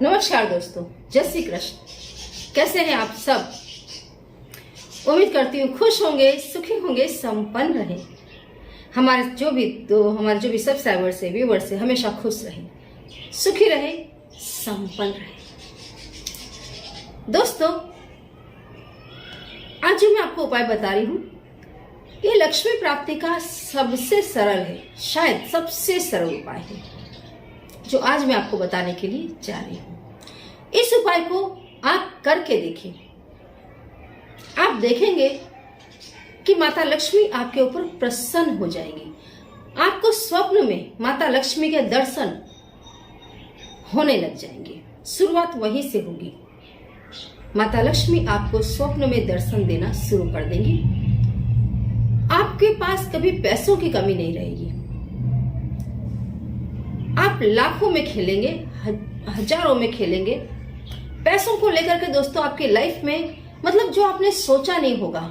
नमस्कार दोस्तों, जय श्री कृष्ण। कैसे हैं आप सब? उम्मीद करती हूँ खुश होंगे, सुखी होंगे, संपन्न रहे। हमारे जो भी सब्सक्राइबर्स है, व्यूवर्स है, हमेशा खुश रहे, सुखी रहे, संपन्न रहे। दोस्तों, आज जो मैं आपको उपाय बता रही हूँ, ये लक्ष्मी प्राप्ति का सबसे सरल है, शायद सबसे सरल उपाय है, जो आज मैं आपको बताने के लिए जा रही हूं। इस उपाय को आप करके देखिए। आप देखेंगे कि माता लक्ष्मी आपके ऊपर प्रसन्न हो जाएगी। आपको स्वप्न में माता लक्ष्मी के दर्शन होने लग जाएंगे। शुरुआत वहीं से होगी। माता लक्ष्मी आपको स्वप्न में दर्शन देना शुरू कर देंगी। आपके पास कभी पैसों की कमी नहीं रहेगी। आप लाखों में खेलेंगे, हजारों में खेलेंगे। पैसों को लेकर के दोस्तों आपकी लाइफ में, मतलब जो आपने सोचा नहीं होगा,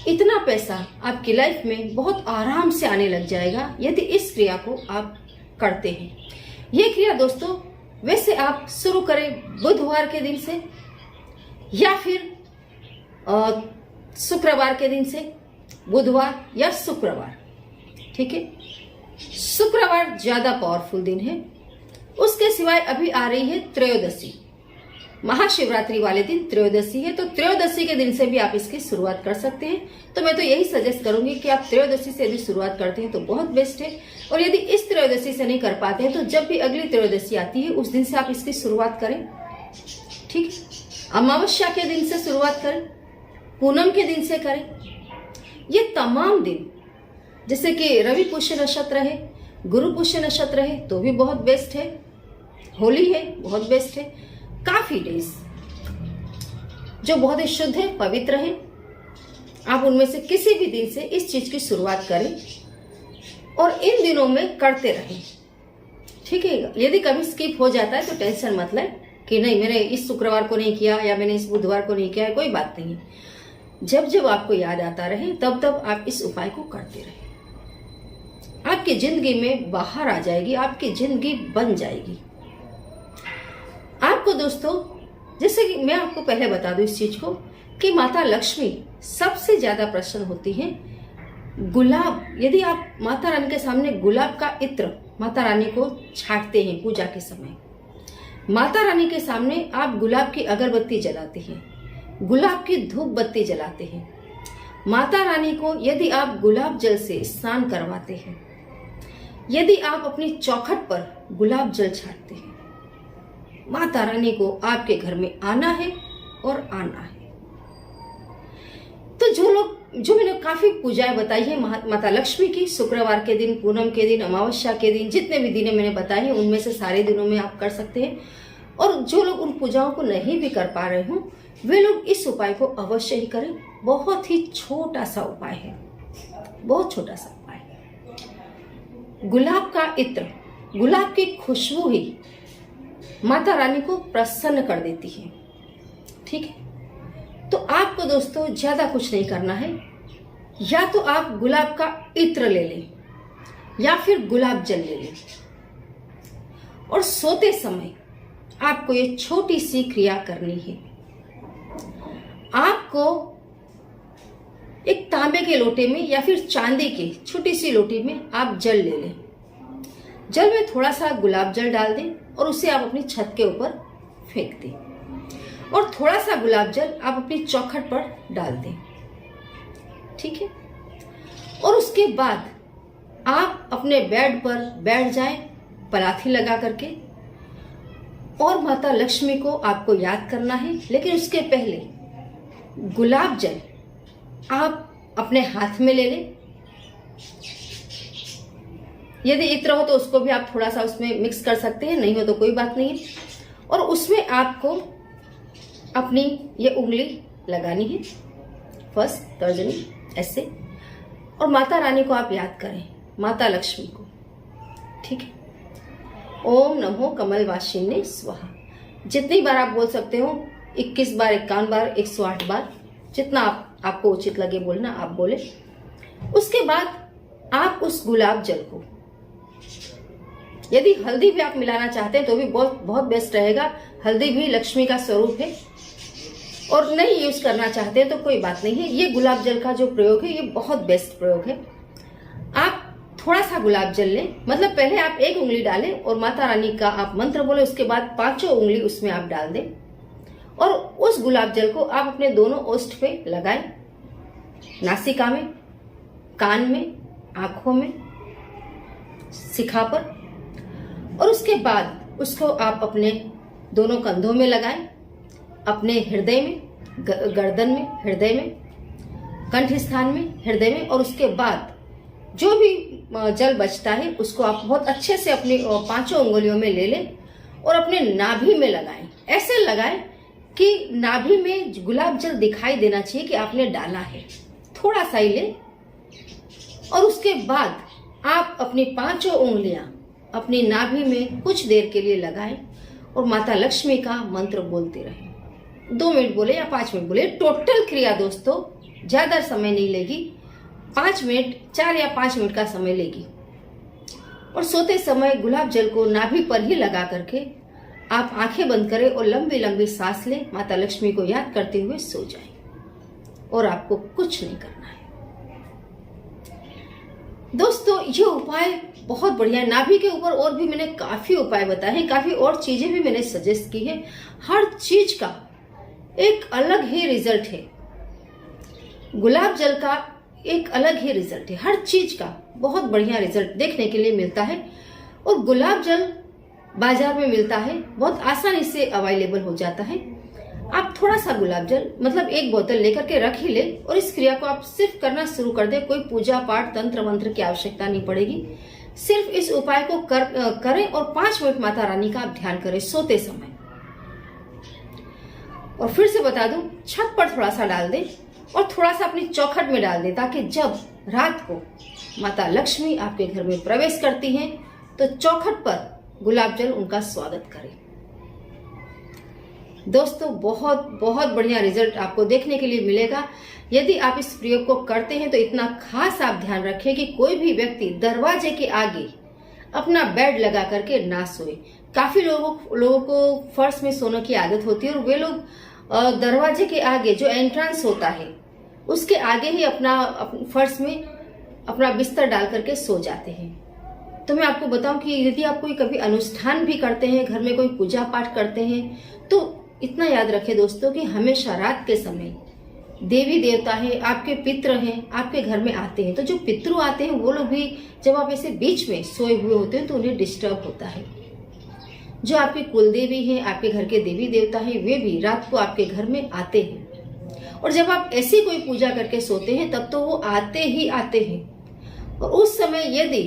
इतना पैसा आपकी लाइफ में बहुत आराम से आने लग जाएगा, यदि इस क्रिया को आप करते हैं। ये क्रिया दोस्तों वैसे आप शुरू करें बुधवार के दिन से या फिर शुक्रवार के दिन से, बुधवार या शुक्रवार, ठीक है। शुक्रवार ज्यादा पावरफुल दिन है। उसके सिवाय अभी आ रही है त्रयोदशी, महाशिवरात्रि वाले दिन त्रयोदशी है, तो त्रयोदशी के दिन से भी आप इसकी शुरुआत कर सकते हैं। तो मैं तो यही सजेस्ट करूंगी कि आप त्रयोदशी से यदि शुरुआत करते हैं तो बहुत बेस्ट है। और यदि इस त्रयोदशी से नहीं कर पाते हैं तो जब भी अगली त्रयोदशी आती है उस दिन से आप इसकी शुरुआत करें, ठीक है। अमावस्या के दिन से शुरुआत करें, पूनम के दिन से करें। ये तमाम दिन, जैसे कि रवि पुष्य नक्षत्र है, गुरु पुष्य नक्षत्र है, तो भी बहुत बेस्ट है। होली है, बहुत बेस्ट है। काफी डेज जो बहुत ही शुद्ध है, पवित्र है, आप उनमें से किसी भी दिन से इस चीज की शुरुआत करें और इन दिनों में करते रहें, ठीक है। यदि कभी स्किप हो जाता है तो टेंशन मत लें कि नहीं मैंने इस शुक्रवार को नहीं किया या मैंने इस बुधवार को नहीं किया है, कोई बात नहीं है। जब जब आपको याद आता रहे तब तब आप इस उपाय को करते रहें। आपकी जिंदगी में बाहर आ जाएगी, आपकी जिंदगी बन जाएगी। आपको दोस्तों, जैसे कि मैं आपको पहले बता दूं इस चीज को कि माता लक्ष्मी सबसे ज्यादा प्रसन्न होती है गुलाब। यदि आप माता रानी के सामने गुलाब का इत्र माता रानी को छांटते हैं पूजा के समय, माता रानी के सामने आप गुलाब की अगरबत्ती जलाते हैं, गुलाब की धूप बत्ती जलाते हैं, माता रानी को यदि आप गुलाब जल से स्नान करवाते हैं, यदि आप अपनी चौखट पर गुलाब जल छाटते हैं, माता रानी को आपके घर में आना है और आना है। तो जो मैंने काफी पूजाएं बताई है माता लक्ष्मी की, शुक्रवार के दिन, पूनम के दिन, अमावस्या के दिन, जितने भी दिन मैंने बताए हैं उनमें से सारे दिनों में आप कर सकते हैं। और जो लोग उन पूजाओं को नहीं भी कर पा रहे हों, वे लोग इस उपाय को अवश्य ही करें। बहुत ही छोटा सा उपाय है, बहुत छोटा सा उपाय है। गुलाब का इत्र, गुलाब की खुशबू ही माता रानी को प्रसन्न कर देती है, ठीक है। तो आपको दोस्तों ज्यादा कुछ नहीं करना है। या तो आप गुलाब का इत्र ले लें या फिर गुलाब जल ले लें और सोते समय आपको ये छोटी सी क्रिया करनी है। आपको एक तांबे के लोटे में या फिर चांदी की छोटी सी लोटी में आप जल ले लें। जल में थोड़ा सा गुलाब जल डाल दें और उसे आप अपनी छत के ऊपर फेंक दें और थोड़ा सा गुलाब जल आप अपनी चौखट पर डाल दें, ठीक है। और उसके बाद आप अपने बेड पर बैठ जाएं पलाथी लगा करके, और माता लक्ष्मी को आपको याद करना है। लेकिन उसके पहले गुलाब जल आप अपने हाथ में ले लें। यदि इत्र हो तो उसको भी आप थोड़ा सा उसमें मिक्स कर सकते हैं, नहीं हो तो कोई बात नहीं है। और उसमें आपको अपनी ये उंगली लगानी है, फर्स्ट तर्जनी ऐसे, और माता रानी को आप याद करें, माता लक्ष्मी को, ठीक है। ओम नमो कमलवासिने स्वाहा। जितनी बार आप बोल सकते हो, 21 बार, 51 बार, 108 बार, जितना आपको उचित लगे बोलना आप बोले। उसके बाद आप उस गुलाब जल को यदि हल्दी भी आप मिलाना चाहते हैं तो भी बहुत बहुत बेस्ट रहेगा। हल्दी भी लक्ष्मी का स्वरूप है। और नहीं यूज करना चाहते तो कोई बात नहीं है। ये गुलाब जल का जो प्रयोग है ये बहुत बेस्ट प्रयोग है। आप थोड़ा सा गुलाब जल लें, मतलब पहले आप 1 उंगली डालें और माता रानी का आप मंत्र बोले, उसके बाद 5 उंगली उसमें आप डाल दें और उस गुलाब जल को आप अपने दोनों ओष्ठ पे लगाएं, नासिका में, कान में, आंखों में, शिखा पर, और उसके बाद उसको आप अपने दोनों कंधों में लगाएं, अपने हृदय में, गर्दन में, हृदय में, कंठ स्थान में, हृदय में, और उसके बाद जो भी जल बचता है उसको आप बहुत अच्छे से अपनी 5 उंगलियों में ले लें और अपने नाभि में लगाएं। ऐसे लगाएं कि नाभि में गुलाब जल दिखाई देना चाहिए कि आपने डाला है। थोड़ा सा ही लें और उसके बाद आप अपनी 5 उंगलियां अपनी नाभि में कुछ देर के लिए लगाएं और माता लक्ष्मी का मंत्र बोलते रहें। 2 मिनट बोले या 5 मिनट बोले। टोटल क्रिया दोस्तों ज्यादा समय नहीं लेगी, 5 मिनट, 4 या 5 मिनट का समय लेगी। और सोते समय गुलाब जल को नाभि पर ही लगा करके आप आंखें बंद करें और लंबी लंबी सांस लें, माता लक्ष्मी को याद करते हुए सो जाएं और आपको कुछ नहीं करना है। दोस्तों ये उपाय बहुत बढ़िया है। नाभि के ऊपर और भी मैंने काफी उपाय बताए हैं, काफी और चीजें भी मैंने सजेस्ट की है। हर चीज का एक अलग ही रिजल्ट है। गुलाब जल का एक अलग ही रिजल्ट है। हर चीज का बहुत बढ़िया रिजल्ट देखने के लिए मिलता है। और गुलाब जल बाजार में मिलता है, बहुत आसानी से अवेलेबल हो जाता है। आप थोड़ा सा गुलाब जल मतलब 1 बोतल लेकर के रख ही ले और इस क्रिया को आप सिर्फ करना शुरू कर दे। कोई पूजा पाठ तंत्र मंत्र की आवश्यकता नहीं पड़ेगी। सिर्फ इस उपाय को करें और 5 मिनट माता रानी का आप ध्यान करें सोते समय। और फिर से बता दूं, छत पर थोड़ा सा डाल दें और थोड़ा सा अपनी चौखट में डाल दें, ताकि जब रात को माता लक्ष्मी आपके घर में प्रवेश करती हैं तो चौखट पर गुलाब जल उनका स्वागत करे। दोस्तों बहुत बहुत बढ़िया रिजल्ट आपको देखने के लिए मिलेगा। यदि आप इस प्रयोग को करते हैं तो इतना खास आप ध्यान रखें कि कोई भी व्यक्ति दरवाजे के आगे अपना बेड लगा करके ना सोए। काफी लोगों को फर्श में सोने की आदत होती है और वे लोग दरवाजे के आगे जो एंट्रेंस होता है उसके आगे ही अपना फर्श में अपना बिस्तर डाल करके सो जाते हैं। तो मैं आपको बताऊं कि यदि आप कोई कभी अनुष्ठान भी करते हैं, घर में कोई पूजा पाठ करते हैं, तो इतना याद रखें दोस्तों कि हमेशा रात के समय देवी देवता है, आपके पितृ हैं, आपके घर में आते हैं। तो जो पितृ आते हैं वो लोग भी जब आप ऐसे बीच में सोए हुए होते हैं तो उन्हें डिस्टर्ब होता है। जो आपकी कुल देवी है, आपके घर के देवी देवता है, वे भी रात को आपके घर में आते हैं। और जब आप ऐसी कोई पूजा करके सोते हैं तब तो वो आते ही आते हैं। और उस समय यदि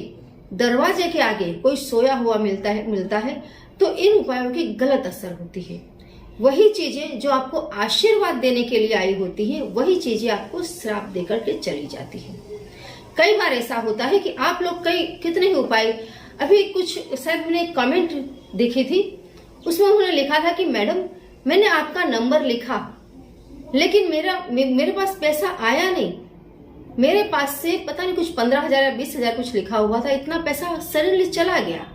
दरवाजे के आगे कोई सोया हुआ मिलता है तो इन उपायों की गलत असर होती है। वही चीजें जो आपको आशीर्वाद देने के लिए आई होती है, वही चीजें आपको श्राप देकर के चली जाती है। कई बार ऐसा होता है कि आप लोग कितने ही उपाय, अभी कुछ शायद मैंने कमेंट देखी थी, उसमें उन्होंने लिखा था कि मैडम मैंने आपका नंबर लिखा लेकिन मेरे पास पैसा आया नहीं। मेरे पास से पता नहीं कुछ 15,000 या 20,000 कुछ लिखा हुआ था, इतना पैसा सडनली चला गया।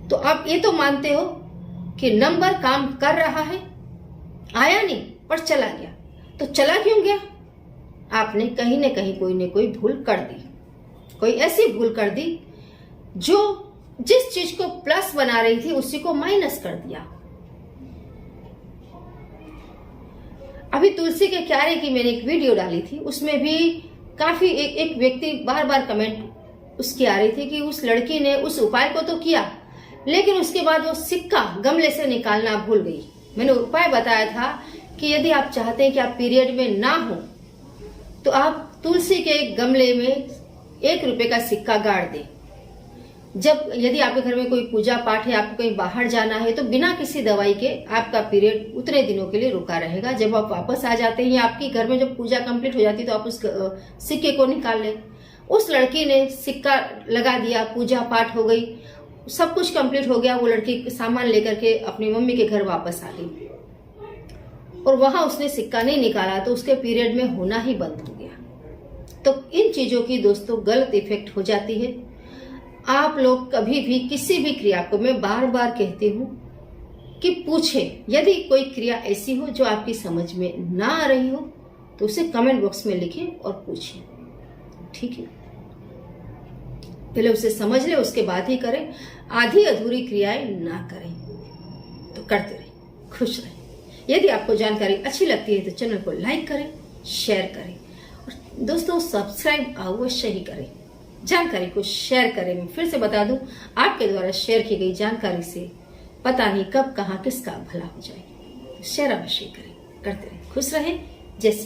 तो आप ये तो मानते हो कि नंबर काम कर रहा है, आया नहीं पर चला गया। तो चला क्यों गया? आपने कहीं न कहीं कोई न कोई भूल कर दी, कोई ऐसी भूल कर दी जो जिस चीज को प्लस बना रही थी उसी को माइनस कर दिया। अभी तुलसी के क्यारे की मैंने एक वीडियो डाली थी, उसमें भी काफी एक व्यक्ति बार बार कमेंट उसकी आ रही थी कि उस लड़की ने उस उपाय को तो किया लेकिन उसके बाद वो सिक्का गमले से निकालना भूल गई। मैंने उपाय बताया था कि यदि आप चाहते हैं कि आप पीरियड में ना हो तो आप तुलसी के गमले में 1 रुपए का सिक्का गाड़ दें। जब यदि आपके घर में कोई पूजा पाठ है, आपको कहीं बाहर जाना है, तो बिना किसी दवाई के आपका पीरियड उतने दिनों के लिए रुका रहेगा। जब आप वापस आ जाते हैं या आपकी घर में जब पूजा कंप्लीट हो जाती है तो आप उस सिक्के को निकाल लें। उस लड़की ने सिक्का लगा दिया, पूजा पाठ हो गई, सब कुछ कंप्लीट हो गया। वो लड़की सामान लेकर के अपनी मम्मी के घर वापस आ गई और वहां उसने सिक्का नहीं निकाला तो उसके पीरियड में होना ही बंद हो गया। तो इन चीजों की दोस्तों गलत इफेक्ट हो जाती है। आप लोग कभी भी किसी भी क्रिया को, मैं बार बार कहती हूँ कि पूछें। यदि कोई क्रिया ऐसी हो जो आपकी समझ में ना आ रही हो तो उसे कमेंट बॉक्स में लिखें और पूछें, ठीक है। पहले उसे समझ ले, उसके बाद ही करें। आधी अधूरी क्रियाएं ना करें, तो करते रहें, खुश रहें। यदि आपको जानकारी अच्छी लगती है तो चैनल को लाइक करें, शेयर करें और दोस्तों सब्सक्राइब अवश्य ही करें। जानकारी को शेयर करें। मैं फिर से बता दूं, आपके द्वारा शेयर की गई जानकारी से पता नहीं कब कहां किसका भला हो जाए। शेयर अवश्य करें, करते रहें, खुश रहें। जय श्री